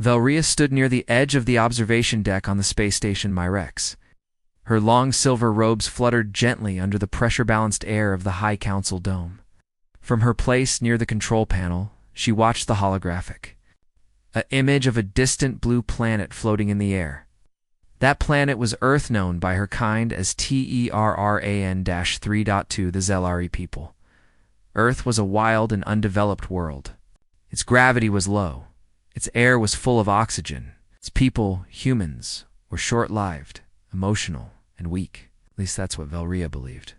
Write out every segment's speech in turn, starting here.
Velria stood near the edge of the observation deck on the space station Myrex. Her long silver robes fluttered gently under the pressure-balanced air of the High Council dome. From her place near the control panel, she watched the holographic. An image of a distant blue planet floating in the air. That planet was Earth, known by her kind as Terran-3.2, the Zelari people. Earth was a wild and undeveloped world. Its gravity was low. Its air was full of oxygen. Its people, humans, were short-lived, emotional, and weak. At least that's what Velria believed.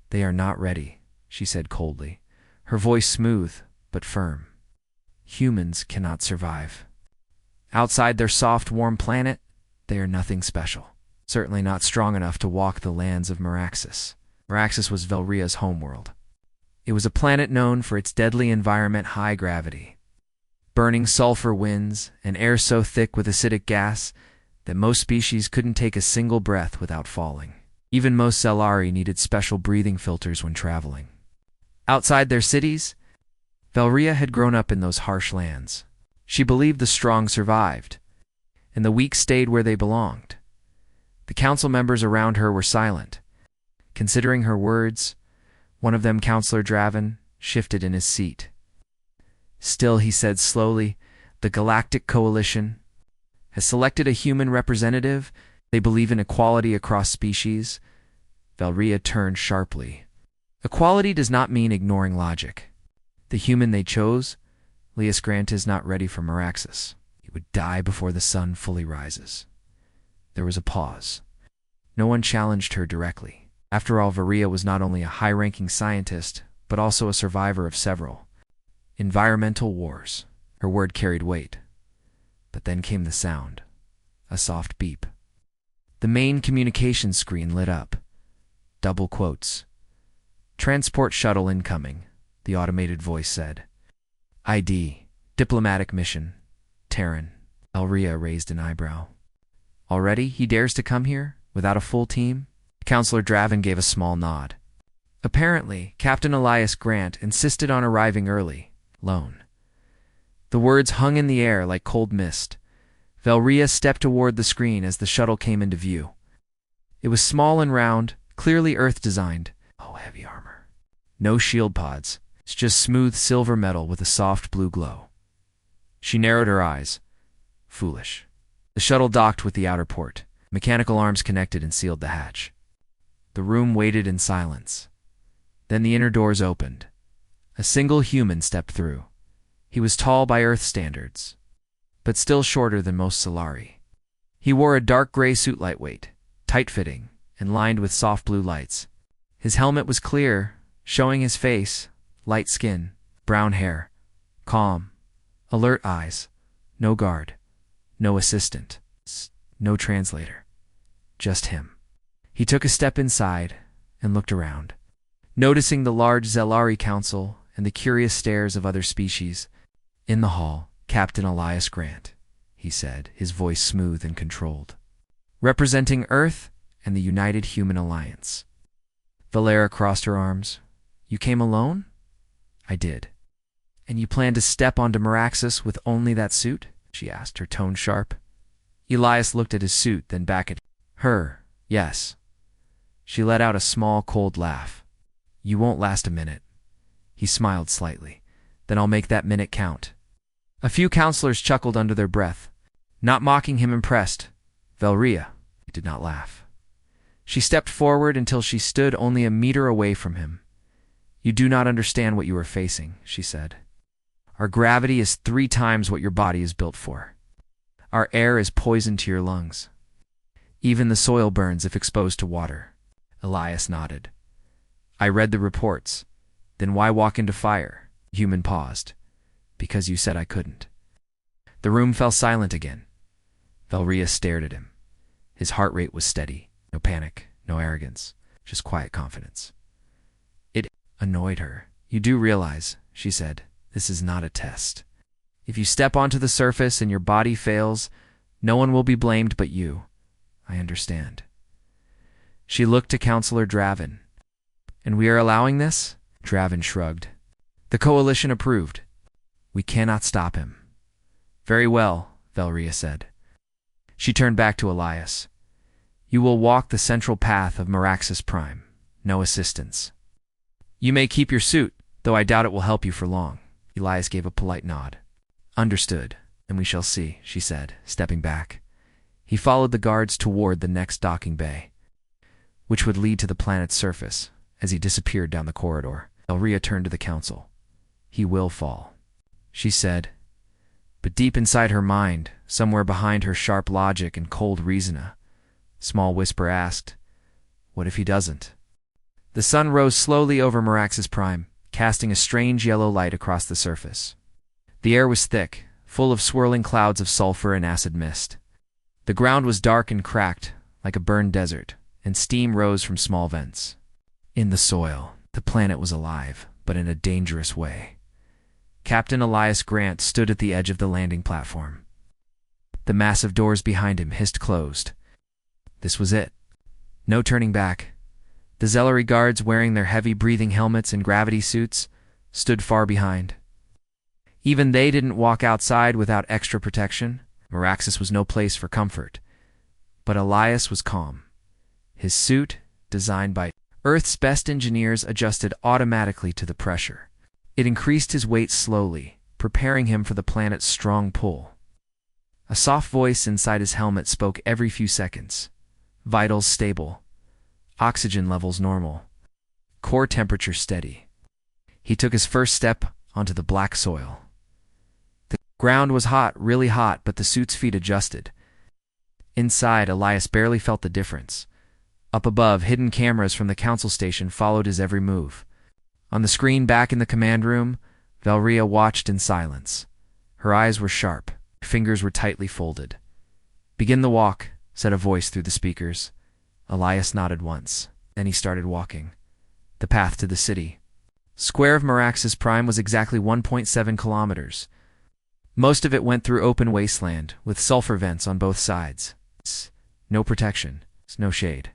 "They are not ready," she said coldly, her voice smooth but firm. "Humans cannot survive. Outside their soft, warm planet, they are nothing special. Certainly not strong enough to walk the lands of Meraxis." Meraxis was Velria's homeworld. It was a planet known for its deadly environment, high gravity, burning sulfur winds, and air so thick with acidic gas that most species couldn't take a single breath without falling. Even most Zelari needed special breathing filters when traveling. Outside their cities, Velria had grown up in those harsh lands. She believed the strong survived, and the weak stayed where they belonged. The council members around her were silent. Considering her words, one of them, Councillor Draven, shifted in his seat. "Still," he said slowly, "the Galactic Coalition has selected a human representative. They believe in equality across species." Velria turned sharply. "Equality does not mean ignoring logic. The human they chose, Lias Grant, is not ready for Meraxis. He would die before the sun fully rises." There was a pause. No one challenged her directly. After all, Velria was not only a high-ranking scientist, but also a survivor of several environmental wars. Her word carried weight. But then came the sound. A soft beep. The main communications screen lit up. Double quotes. "Transport shuttle incoming," the automated voice said. "ID, diplomatic mission, Terran." Velria raised an eyebrow. "Already he dares to come here, without a full team?" Councillor Draven gave a small nod. Apparently, Captain Elias Grant insisted on arriving early, alone. The words hung in the air like cold mist. Velria stepped toward the screen as the shuttle came into view. It was small and round, clearly Earth-designed. Oh, heavy armor. No shield pods. It's just smooth silver metal with a soft blue glow. She narrowed her eyes. Foolish. The shuttle docked with the outer port. Mechanical arms connected and sealed the hatch. The room waited in silence. Then the inner doors opened. A single human stepped through. He was tall by Earth standards, but still shorter than most Solari. He wore a dark gray suit, lightweight, tight-fitting, and lined with soft blue lights. His helmet was clear, showing his face, light skin, brown hair, calm, alert eyes, no guard, no assistant, no translator, just him. He took a step inside and looked around, noticing the large Zelari Council and the curious stares of other species. "In the hall, Captain Elias Grant," he said, his voice smooth and controlled. "Representing Earth and the United Human Alliance." Velria crossed her arms. "You came alone?" "I did." "And you plan to step onto Meraxis with only that suit?" she asked, her tone sharp. Elias looked at his suit, then back at her. "Yes." She let out a small, cold laugh. "You won't last a minute." He smiled slightly. "Then I'll make that minute count." A few counselors chuckled under their breath, not mocking him, impressed. Velria did not laugh. She stepped forward until she stood only a meter away from him. "You do not understand what you are facing," she said. "Our gravity is 3 times what your body is built for. Our air is poison to your lungs. Even the soil burns if exposed to water." Elias nodded. "I read the reports. Then why walk into fire?" The human paused. "Because you said I couldn't." The room fell silent again. Velria stared at him. His heart rate was steady. No panic, no arrogance, just quiet confidence. It annoyed her. "You do realize," she said, "this is not a test. If you step onto the surface and your body fails, no one will be blamed but you. I understand." She looked to Councillor Draven. "And we are allowing this?" Draven shrugged. "The Coalition approved. We cannot stop him." Very well, Velria said. She turned back to Elias. You will walk the central path of Meraxis Prime. No assistance. You may keep your suit, though I doubt it will help you for long. Elias gave a polite nod. Understood, and we shall see, she said, stepping back. He followed the guards toward the next docking bay, which would lead to the planet's surface. As he disappeared down the corridor, Velria turned to the council. He will fall, she said. But deep inside her mind, somewhere behind her sharp logic and cold reason, a small whisper asked, what if he doesn't? The sun rose slowly over Meraxis Prime, casting a strange yellow light across the surface. The air was thick, full of swirling clouds of sulfur and acid mist. The ground was dark and cracked, like a burned desert, and steam rose from small vents. In the soil, the planet was alive, but in a dangerous way. Captain Elias Grant stood at the edge of the landing platform. The massive doors behind him hissed closed. This was it. No turning back. The Zellery guards, wearing their heavy-breathing helmets and gravity suits, stood far behind. Even they didn't walk outside without extra protection. Meraxis was no place for comfort. But Elias was calm. His suit, designed by Earth's best engineers, adjusted automatically to the pressure. It increased his weight slowly, preparing him for the planet's strong pull. A soft voice inside his helmet spoke every few seconds. Vitals stable. Oxygen levels normal. Core temperature steady. He took his first step onto the black soil. The ground was hot, really hot, but the suit's feet adjusted. Inside, Elias barely felt the difference. Up above, hidden cameras from the council station followed his every move. On the screen back in the command room, Velria watched in silence. Her eyes were sharp, her fingers were tightly folded. Begin the walk, said a voice through the speakers. Elias nodded once. Then he started walking. The path to the city. Square of Meraxis Prime was exactly 1.7 kilometers. Most of it went through open wasteland, with sulfur vents on both sides. No protection, no shade.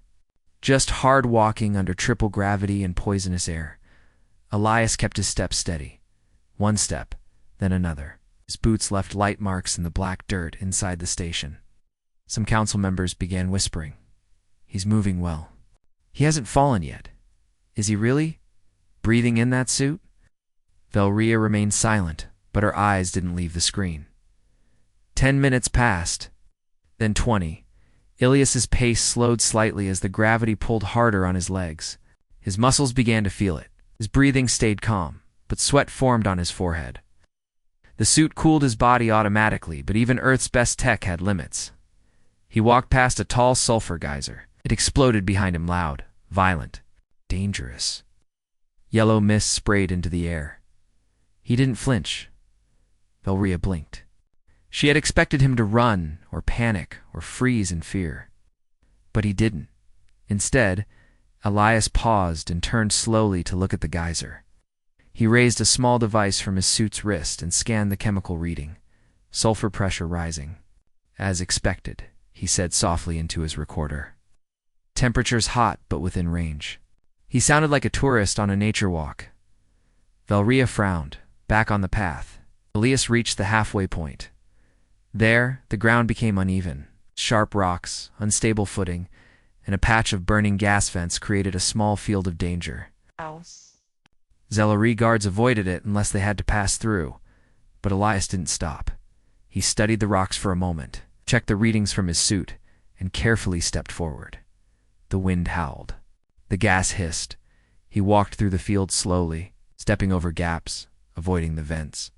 Just hard walking under triple gravity and poisonous air. Elias kept his steps steady. One step, then another. His boots left light marks in the black dirt inside the station. Some council members began whispering. He's moving well. He hasn't fallen yet. Is he really? Breathing in that suit? Velria remained silent, but her eyes didn't leave the screen. 10 minutes passed, then 20. Ilias's pace slowed slightly as the gravity pulled harder on his legs. His muscles began to feel it. His breathing stayed calm, but sweat formed on his forehead. The suit cooled his body automatically, but even Earth's best tech had limits. He walked past a tall sulfur geyser. It exploded behind him, loud, violent, dangerous. Yellow mist sprayed into the air. He didn't flinch. Velria blinked. She had expected him to run, or panic, or freeze in fear. But he didn't. Instead, Elias paused and turned slowly to look at the geyser. He raised a small device from his suit's wrist and scanned the chemical reading. Sulfur pressure rising. As expected, he said softly into his recorder. Temperature's hot, but within range. He sounded like a tourist on a nature walk. Velria frowned, back on the path. Elias reached the halfway point. There, the ground became uneven. Sharp rocks, unstable footing, and a patch of burning gas vents created a small field of danger. Zellery guards avoided it unless they had to pass through, but Elias didn't stop. He studied the rocks for a moment, checked the readings from his suit, and carefully stepped forward. The wind howled. The gas hissed. He walked through the field slowly, stepping over gaps, avoiding the vents.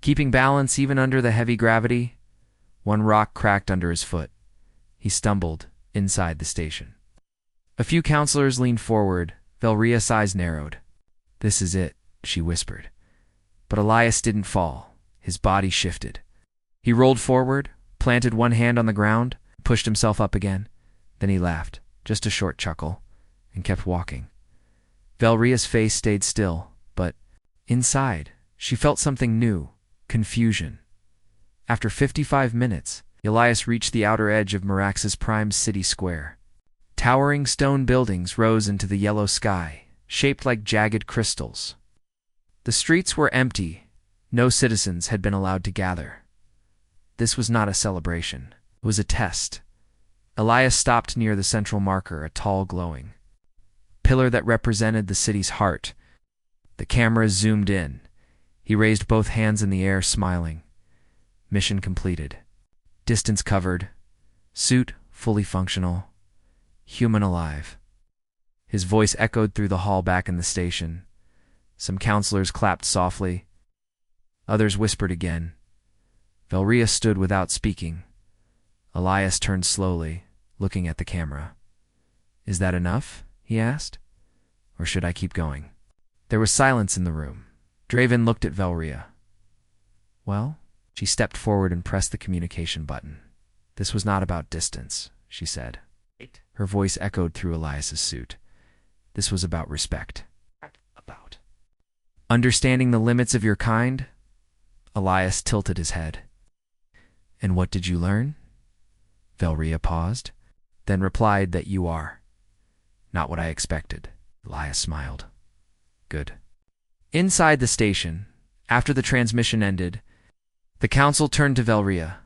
Keeping balance even under the heavy gravity, one rock cracked under his foot. He stumbled inside the station. A few counselors leaned forward. Velria's eyes narrowed. This is it, she whispered. But Elias didn't fall. His body shifted. He rolled forward, planted one hand on the ground, pushed himself up again. Then he laughed, just a short chuckle, and kept walking. Velria's face stayed still, but inside, she felt something new, confusion. After 55 minutes, Elias reached the outer edge of Meraxis Prime's city square. Towering stone buildings rose into the yellow sky, shaped like jagged crystals. The streets were empty. No citizens had been allowed to gather. This was not a celebration. It was a test. Elias stopped near the central marker, a tall, glowing pillar that represented the city's heart. The camera zoomed in. He raised both hands in the air, smiling. Mission completed. Distance covered. Suit fully functional. Human alive. His voice echoed through the hall back in the station. Some counselors clapped softly. Others whispered again. Velria stood without speaking. Elias turned slowly, looking at the camera. "Is that enough?" he asked. "Or should I keep going?" There was silence in the room. Draven looked at Velria. "Well?" She stepped forward and pressed the communication button. "This was not about distance," she said. Her voice echoed through Elias's suit. "This was about respect." "About understanding the limits of your kind?" Elias tilted his head. "And what did you learn?" Velria paused, then replied that you are. "Not what I expected." Elias smiled. "Good." Inside the station, after the transmission ended, the council turned to Velria.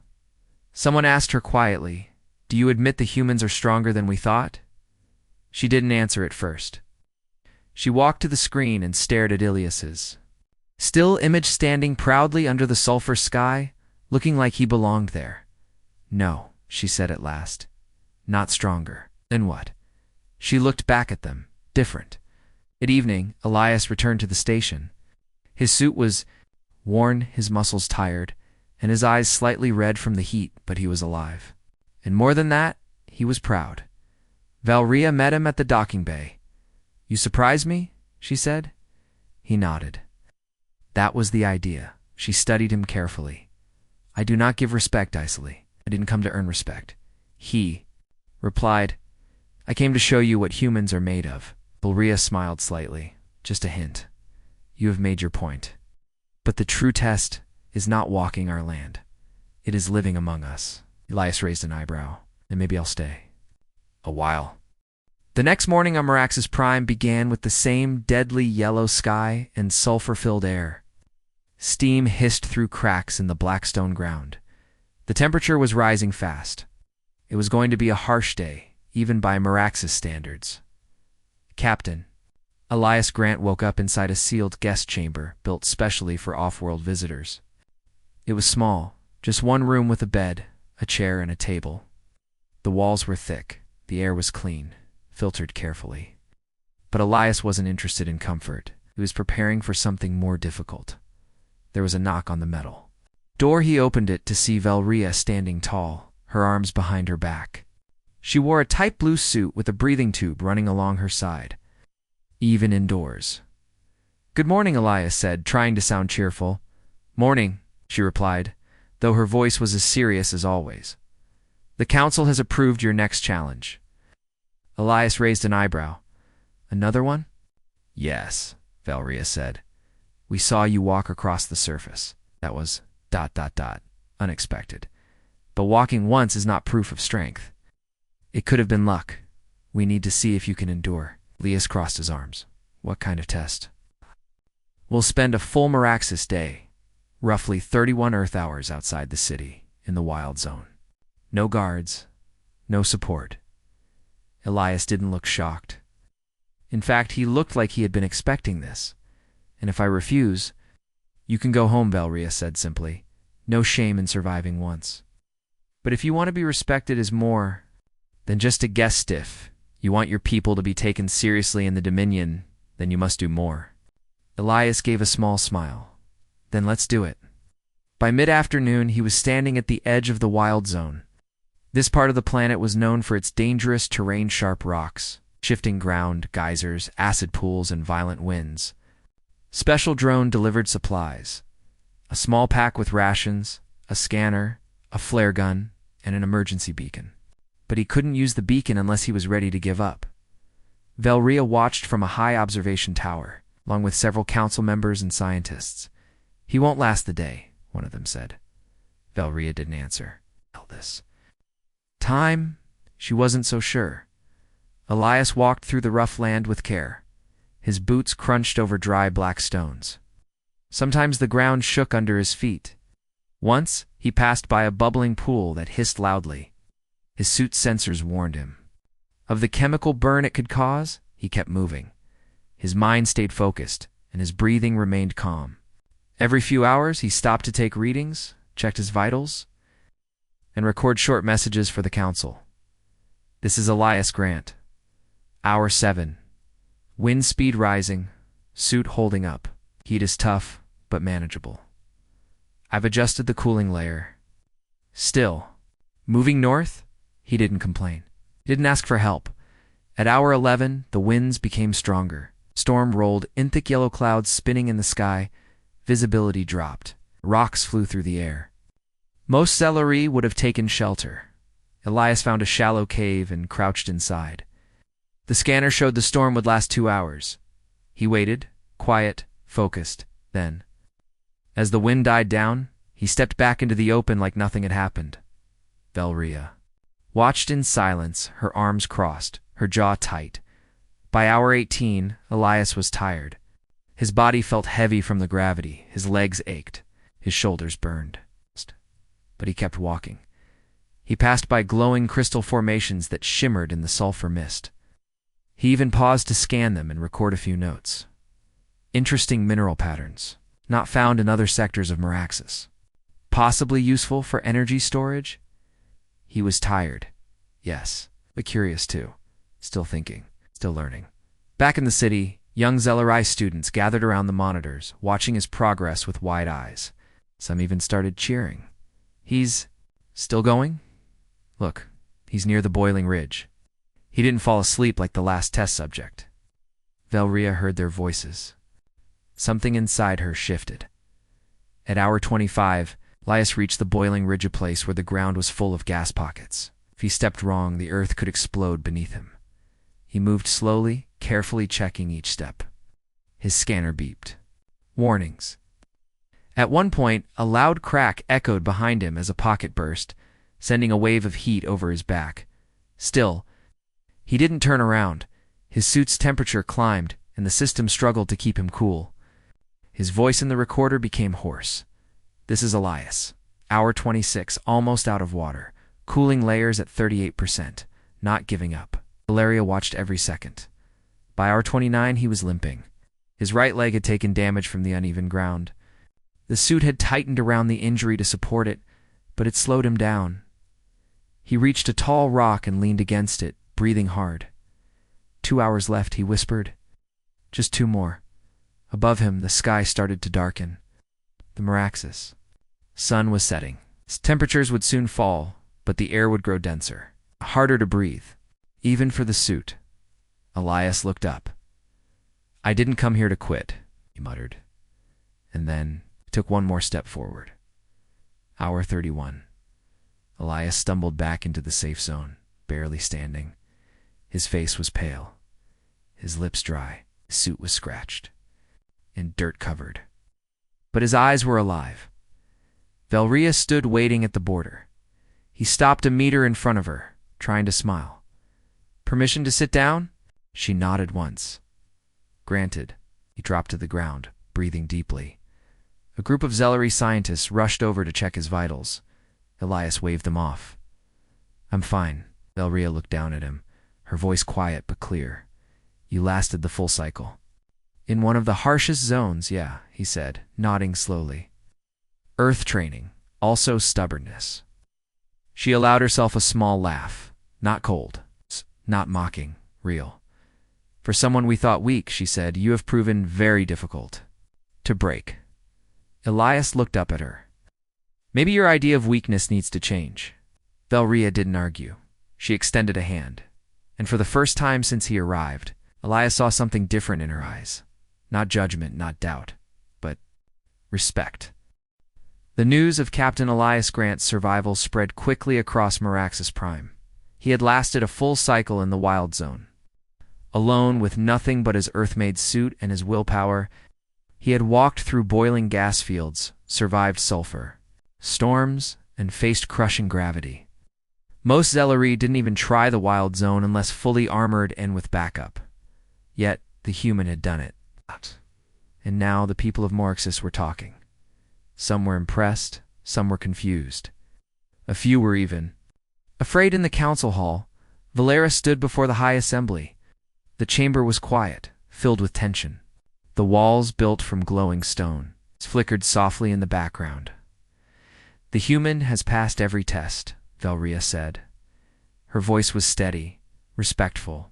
Someone asked her quietly, "Do you admit the humans are stronger than we thought?" She didn't answer at first. She walked to the screen and stared at Ilias's still image standing proudly under the sulfur sky, looking like he belonged there. "No," she said at last. "Not stronger." "Then what?" She looked back at them. Different. At evening, Elias returned to the station. His suit was worn, his muscles tired, and his eyes slightly red from the heat, but he was alive. And more than that, he was proud. Velria met him at the docking bay. "You surprise me?" she said. He nodded. That was the idea. She studied him carefully. "I do not give respect easily. I didn't come to earn respect." He replied, "I came to show you what humans are made of." Velria smiled slightly. "Just a hint. You have made your point. But the true test is not walking our land. It is living among us." Elias raised an eyebrow. "Then maybe I'll stay. A while." The next morning on Merax's Prime began with the same deadly yellow sky and sulfur-filled air. Steam hissed through cracks in the black stone ground. The temperature was rising fast. It was going to be a harsh day, even by Merax's standards. "Captain." Elias Grant woke up inside a sealed guest chamber built specially for off-world visitors. It was small, just one room with a bed, a chair, and a table. The walls were thick, the air was clean, filtered carefully. But Elias wasn't interested in comfort. He was preparing for something more difficult. There was a knock on the metal door. He opened it to see Velria standing tall, her arms behind her back. She wore a tight blue suit with a breathing tube running along her side, even indoors. "Good morning," Elias said, trying to sound cheerful. "Morning," she replied, though her voice was as serious as always. "The council has approved your next challenge." Elias raised an eyebrow. "Another one?" "Yes," Velria said. "We saw you walk across the surface. That was ... unexpected. But walking once is not proof of strength. It could have been luck. We need to see if you can endure." Elias crossed his arms. "What kind of test?" "We'll spend a full Meraxis day, roughly 31 Earth hours outside the city, in the wild zone. No guards, no support." Elias didn't look shocked. In fact, he looked like he had been expecting this. "And if I refuse?" "You can go home," Velria said simply. "No shame in surviving once. But if you want to be respected as more than just a guest stiff, you want your people to be taken seriously in the Dominion, then you must do more." Elias gave a small smile. "Then let's do it." By mid-afternoon, he was standing at the edge of the wild zone. This part of the planet was known for its dangerous terrain, sharp rocks, shifting ground, geysers, acid pools, and violent winds. Special drone delivered supplies. A small pack with rations, a scanner, a flare gun, and an emergency beacon. But he couldn't use the beacon unless he was ready to give up. Velria watched from a high observation tower, along with several council members and scientists. "He won't last the day," one of them said. Velria didn't answer. This time, she wasn't so sure. Elias walked through the rough land with care. His boots crunched over dry black stones. Sometimes the ground shook under his feet. Once, He passed by a bubbling pool that hissed loudly. His suit's sensors warned him. Of the chemical burn it could cause, he kept moving. His mind stayed focused, and his breathing remained calm. Every few hours, he stopped to take readings, checked his vitals, and record short messages for the council. This is Elias Grant. Hour 7. Wind speed rising, suit holding up. Heat is tough, but manageable. I've adjusted the cooling layer. Still, moving north, he didn't complain. He didn't ask for help. At hour 11, the winds became stronger. Storm rolled in thick yellow clouds spinning in the sky. Visibility dropped. Rocks flew through the air. Most Sceleri would have taken shelter. Elias found a shallow cave and crouched inside. The scanner showed the storm would last 2 hours. He waited, quiet, focused. Then, as the wind died down, he stepped back into the open like nothing had happened. Velria watched in silence, her arms crossed, her jaw tight. By hour 18, Elias was tired. His body felt heavy from the gravity, his legs ached, his shoulders burned. But he kept walking. He passed by glowing crystal formations that shimmered in the sulfur mist. He even paused to scan them and record a few notes. Interesting mineral patterns, not found in other sectors of Meraxis. Possibly useful for energy storage? He was tired, yes, but curious too. Still thinking, still learning. Back in the city, young Sceleri students gathered around the monitors, watching his progress with wide eyes. Some even started cheering. He's still going? Look, he's near the boiling ridge. He didn't fall asleep like the last test subject. Velria heard their voices. Something inside her shifted. At hour 25, Elias reached the boiling ridge, a place where the ground was full of gas pockets. If he stepped wrong, the earth could explode beneath him. He moved slowly, carefully checking each step. His scanner beeped. Warnings. At one point, a loud crack echoed behind him as a pocket burst, sending a wave of heat over his back. Still, he didn't turn around. His suit's temperature climbed, and the system struggled to keep him cool. His voice in the recorder became hoarse. This is Elias. Hour 26, almost out of water. Cooling layers at 38%. Not giving up. Valeria watched every second. By hour 29, he was limping. His right leg had taken damage from the uneven ground. The suit had tightened around the injury to support it, but it slowed him down. He reached a tall rock and leaned against it, breathing hard. 2 hours left, he whispered. Just 2 more. Above him, the sky started to darken. The Meraxis. Sun was setting. Temperatures would soon fall, but the air would grow denser, harder to breathe, even for the suit. Elias looked up. I didn't come here to quit, he muttered, and then took one more step forward. Hour 31. Elias stumbled back into the safe zone, barely standing. His face was pale, his lips dry, his suit was scratched and dirt-covered. But his eyes were alive. Velria stood waiting at the border. He stopped a meter in front of her, trying to smile. Permission to sit down? She nodded once. Granted. He dropped to the ground, breathing deeply. A group of Sceleri scientists rushed over to check his vitals. Elias waved them off. I'm fine. Velria looked down at him, her voice quiet but clear. You lasted the full cycle. In one of the harshest zones, yeah, he said, nodding slowly. Earth training, also stubbornness. She allowed herself a small laugh. Not cold, not mocking, real. For someone we thought weak, she said, you have proven very difficult to break. Elias looked up at her. Maybe your idea of weakness needs to change. Velria didn't argue. She extended a hand. And for the first time since he arrived, Elias saw something different in her eyes. Not judgment, not doubt, but respect. The news of Captain Elias Grant's survival spread quickly across Meraxis Prime. He had lasted a full cycle in the wild zone. Alone, with nothing but his Earth-made suit and his willpower, he had walked through boiling gas fields, survived sulfur, storms, and faced crushing gravity. Most Sceleri didn't even try the wild zone unless fully armored and with backup. Yet, the human had done it. And now the people of Meraxis were talking. Some were impressed, some were confused. A few were even afraid. In the council hall, Valera stood before the high assembly. The chamber was quiet, filled with tension. The walls, built from glowing stone, flickered softly in the background. "The human has passed every test," Valria said. Her voice was steady, respectful.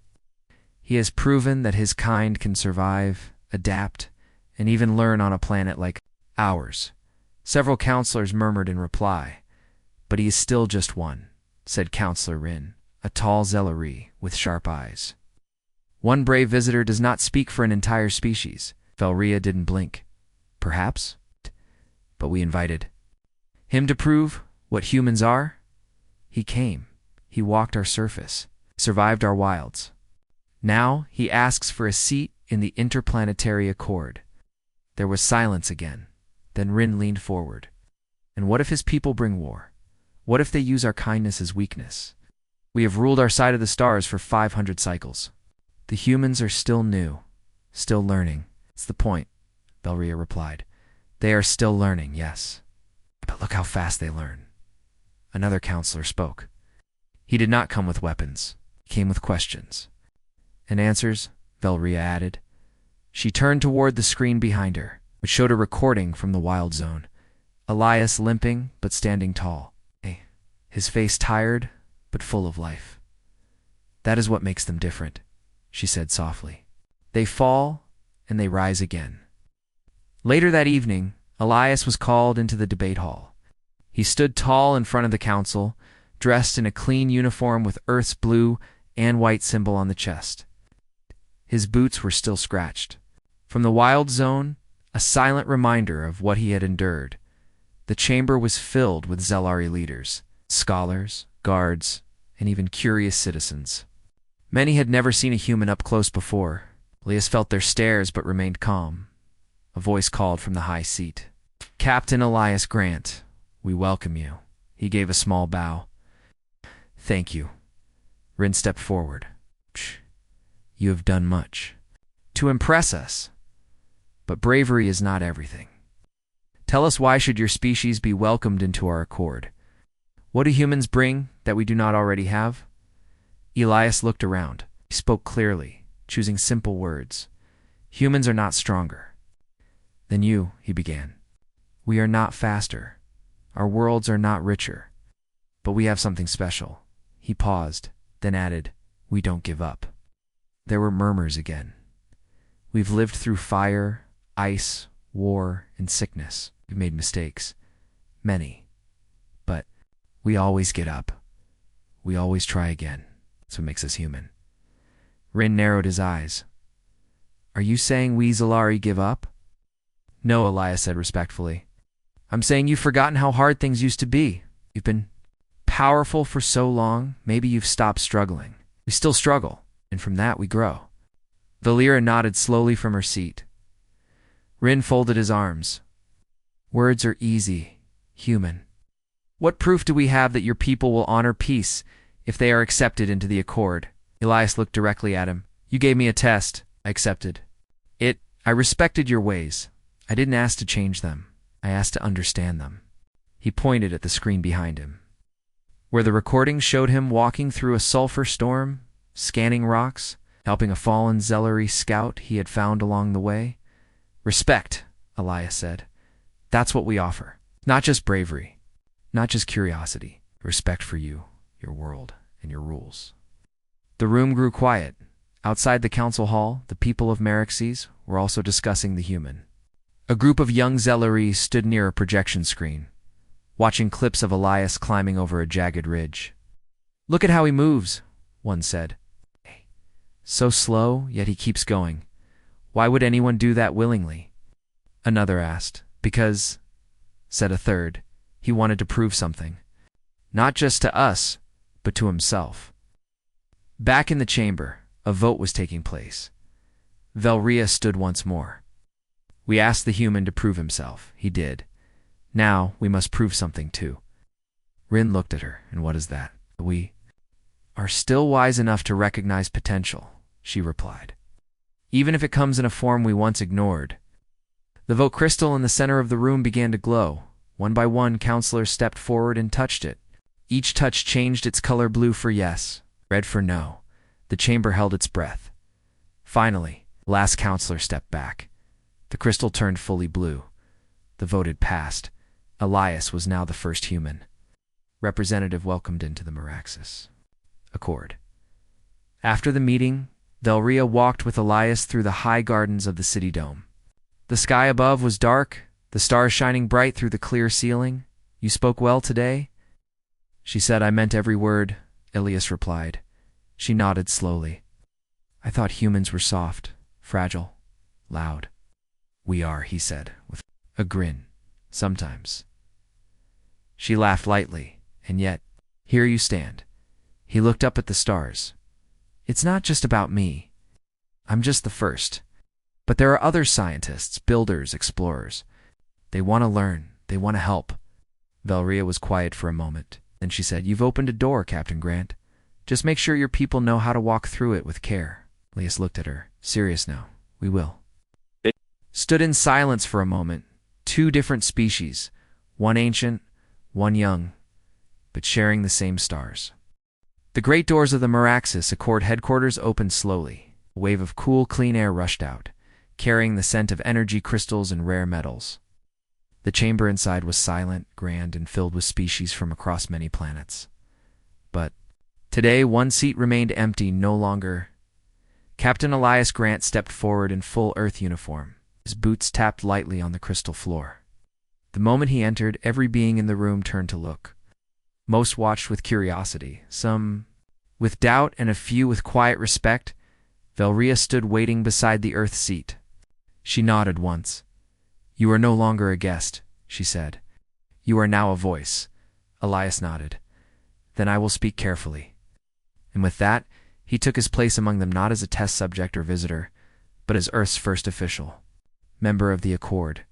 "He has proven that his kind can survive, adapt, and even learn on a planet like ours." Several counselors murmured in reply. "But he is still just one," said Counselor Rin, a tall Zelleri with sharp eyes. "One brave visitor does not speak for an entire species." Valria didn't blink. "Perhaps, but we invited him to prove what humans are. He came. He walked our surface, survived our wilds. Now he asks for a seat in the Interplanetary Accord." There was silence again. Then Rin leaned forward. "And what if his people bring war? What if they use our kindness as weakness? We have ruled our side of the stars for 500 cycles. The humans are still new, still learning." "It's the point," Valria replied. "They are still learning, yes. But look how fast they learn." Another counselor spoke. "He did not come with weapons. He came with questions." "And answers," Valria added. She turned toward the screen behind her, which showed a recording from the wild zone. Elias limping, but standing tall. His face tired, but full of life. "That is what makes them different," she said softly. "They fall, and they rise again." Later that evening, Elias was called into the debate hall. He stood tall in front of the council, dressed in a clean uniform with Earth's blue and white symbol on the chest. His boots were still scratched. From the wild zone, a silent reminder of what he had endured. The chamber was filled with Zelari leaders, scholars, guards, and even curious citizens. Many had never seen a human up close before. Elias felt their stares but remained calm. A voice called from the high seat. "Captain Elias Grant, we welcome you." He gave a small bow. "Thank you." Rin stepped forward. "You have done much to impress us, but bravery is not everything. Tell us, why should your species be welcomed into our accord? What do humans bring that we do not already have?" Elias looked around. He spoke clearly, choosing simple words. "Humans are not stronger than you," he began. "We are not faster. Our worlds are not richer. But we have something special." He paused, then added, "We don't give up." There were murmurs again. "We've lived through fire, ice, war, and sickness. We've made mistakes. Many. But we always get up. We always try again. That's what makes us human." Rin narrowed his eyes. "Are you saying we Zelari give up?" "No," Elias said respectfully. "I'm saying you've forgotten how hard things used to be. You've been powerful for so long, maybe you've stopped struggling. We still struggle, and from that we grow." Valera nodded slowly from her seat. Rin folded his arms. "Words are easy, human. What proof do we have that your people will honor peace if they are accepted into the accord?" Elias looked directly at him. "You gave me a test. I accepted it. I respected your ways. I didn't ask to change them. I asked to understand them." He pointed at the screen behind him, where the recording showed him walking through a sulfur storm, scanning rocks, helping a fallen Zelleri scout he had found along the way. "Respect," Elias said. "That's what we offer. Not just bravery, not just curiosity. Respect for you, your world, and your rules." The room grew quiet. Outside the council hall, the people of Merixes were also discussing the human. A group of young Zelleri stood near a projection screen, watching clips of Elias climbing over a jagged ridge. "Look at how he moves," one said. "So slow, yet he keeps going. Why would anyone do that willingly?" Another asked. "Because," said a third, "he wanted to prove something. Not just to us, but to himself." Back in the chamber, a vote was taking place. Valria stood once more. "We asked the human to prove himself. He did. Now we must prove something too." Rin looked at her. "And what is that?" "We are still wise enough to recognize potential," she replied. "Even if it comes in a form we once ignored." The vote crystal in the center of the room began to glow. One by one, counselors stepped forward and touched it. Each touch changed its color: blue for yes, red for no. The chamber held its breath. Finally, the last counselor stepped back. The crystal turned fully blue. The vote had passed. Elias was now the first human representative welcomed into the Meraxis Accord. After the meeting, Velria walked with Elias through the high gardens of the city dome. The sky above was dark, the stars shining bright through the clear ceiling. "You spoke well today?" She said. "I meant every word," Elias replied. She nodded slowly. "I thought humans were soft, fragile, loud." "We are," he said, with a grin. "Sometimes." She laughed lightly. "And yet, here you stand." He looked up at the stars. "It's not just about me. I'm just the first. But there are other scientists, builders, explorers. They want to learn. They want to help." Velria was quiet for a moment. Then she said, "You've opened a door, Captain Grant. Just make sure your people know how to walk through it with care." Elias looked at her. "Serious now. We will." They stood in silence for a moment. Two different species, one ancient, one young, but sharing the same stars. The great doors of the Meraxis Accord headquarters opened slowly. A wave of cool, clean air rushed out, carrying the scent of energy crystals and rare metals. The chamber inside was silent, grand, and filled with species from across many planets. But today, one seat remained empty, no longer. Captain Elias Grant stepped forward in full Earth uniform. His boots tapped lightly on the crystal floor. The moment he entered, every being in the room turned to look. Most watched with curiosity, some with doubt, and a few with quiet respect. Velria stood waiting beside the Earth seat. She nodded once. "You are no longer a guest," she said. "You are now a voice." Elias nodded. "Then I will speak carefully." And with that, he took his place among them, not as a test subject or visitor, but as Earth's first official member of the Accord.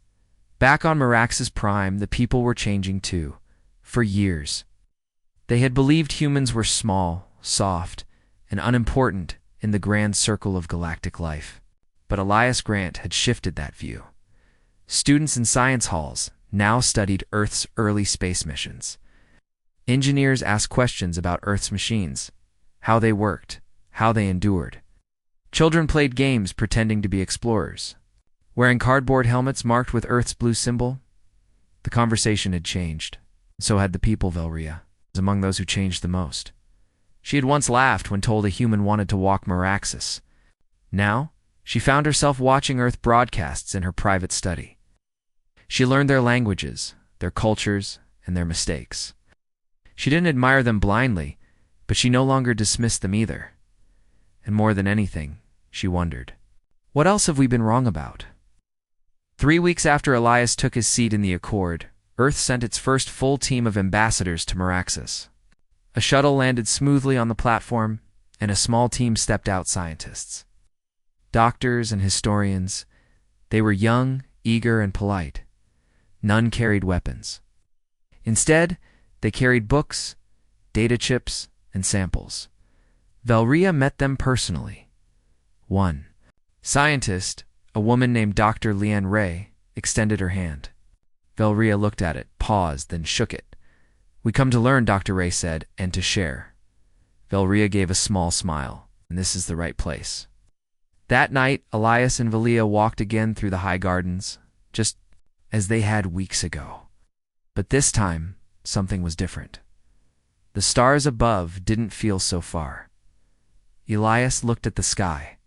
Back on Meraxis Prime, the people were changing too. For years, they had believed humans were small, soft, and unimportant in the grand circle of galactic life. But Elias Grant had shifted that view. Students in science halls now studied Earth's early space missions. Engineers asked questions about Earth's machines, how they worked, how they endured. Children played games pretending to be explorers, wearing cardboard helmets marked with Earth's blue symbol. The conversation had changed. So had the people. Velria was among those who changed the most. She had once laughed when told a human wanted to walk Meraxis. Now, she found herself watching Earth broadcasts in her private study. She learned their languages, their cultures, and their mistakes. She didn't admire them blindly, but she no longer dismissed them either. And more than anything, she wondered, what else have we been wrong about? 3 weeks after Elias took his seat in the Accord, Earth sent its first full team of ambassadors to Meraxis. A shuttle landed smoothly on the platform, and a small team stepped out: scientists, doctors, and historians. They were young, eager, and polite. None carried weapons. Instead, they carried books, data chips, and samples. Velria met them personally. One scientist, a woman named Dr. Leanne Ray, extended her hand. Velria looked at it, paused, then shook it. "We come to learn," Dr. Ray said, "and to share." Velria gave a small smile, and this is the right place. That night, Elias and Velia walked again through the high gardens, just as they had weeks ago. But this time, something was different. The stars above didn't feel so far. Elias looked at the sky.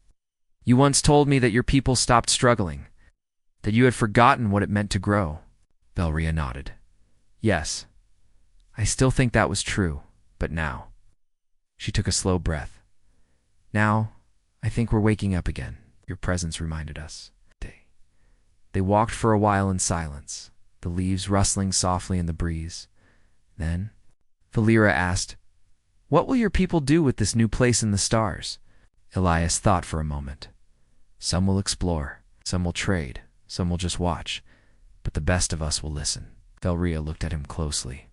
"You once told me that your people stopped struggling, that you had forgotten what it meant to grow." Velria nodded. "Yes, I still think that was true, but now." She took a slow breath. "Now, I think we're waking up again. Your presence reminded us." They walked for a while in silence, the leaves rustling softly in the breeze. Then, Valera asked, "What will your people do with this new place in the stars?" Elias thought for a moment. "Some will explore, some will trade, some will just watch, but the best of us will listen." Velria looked at him closely.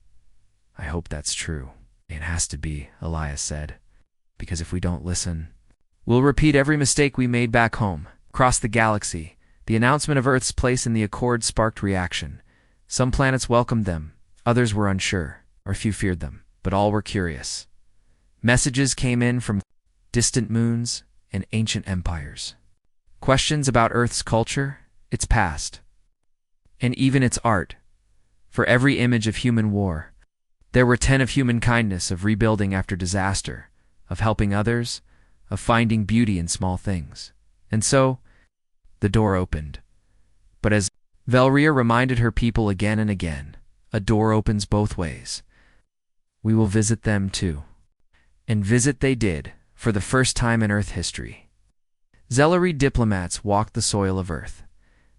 "I hope that's true." "It has to be," Elias said, "because if we don't listen, we'll repeat every mistake we made back home." Across the galaxy, the announcement of Earth's place in the Accord sparked reaction. Some planets welcomed them, others were unsure, or few feared them, but all were curious. Messages came in from distant moons and ancient empires. Questions about Earth's culture, its past, and even its art. For every image of human war, there were 10 of human kindness, of rebuilding after disaster, of helping others, of finding beauty in small things. And so, the door opened. But as Velria reminded her people again and again, a door opens both ways. We will visit them too. And visit they did, for the first time in Earth history. Zellery diplomats walked the soil of Earth.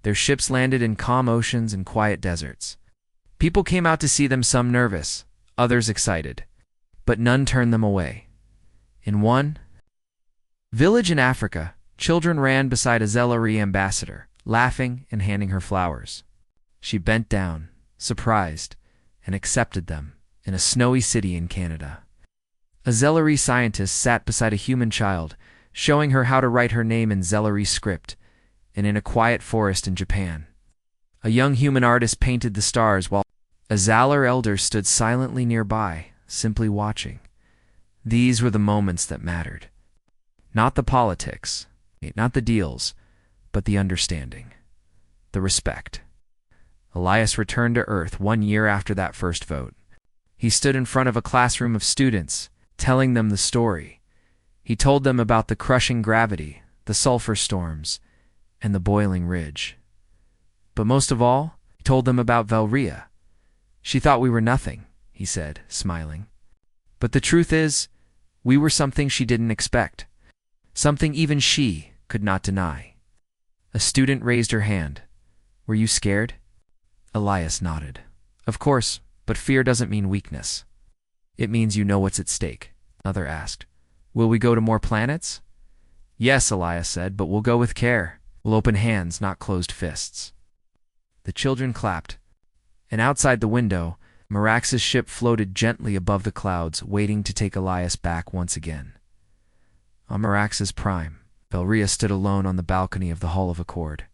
Their ships landed in calm oceans and quiet deserts. People came out to see them, some nervous, others excited, but none turned them away. In one village in Africa, children ran beside a Zellery ambassador, laughing and handing her flowers. She bent down, surprised, and accepted them. In a snowy city in Canada, a Zellery scientist sat beside a human child, showing her how to write her name in Zellery script. And in a quiet forest in Japan, a young human artist painted the stars while a Zalar elder stood silently nearby, simply watching. These were the moments that mattered. Not the politics, not the deals, but the understanding, the respect. Elias returned to Earth 1 year after that first vote. He stood in front of a classroom of students, telling them the story. He told them about the crushing gravity, the sulfur storms, and the boiling ridge. But most of all, he told them about Velria. She thought we were nothing, he said, smiling. But the truth is, we were something she didn't expect, something even she could not deny. A student raised her hand. Were you scared? Elias nodded. Of course, but fear doesn't mean weakness. It means you know what's at stake. Another asked. Will we go to more planets? Yes, Elias said, but we'll go with care. We'll open hands, not closed fists. The children clapped, and outside the window, Marax's ship floated gently above the clouds, waiting to take Elias back once again. On Marax's prime, Velria stood alone on the balcony of the Hall of Accord.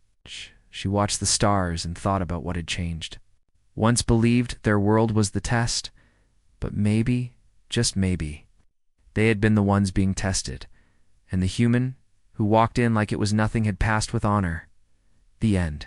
She watched the stars and thought about what had changed. Once believed their world was the test, but maybe, just maybe, they had been the ones being tested, and the human who walked in like it was nothing had passed with honor. The end.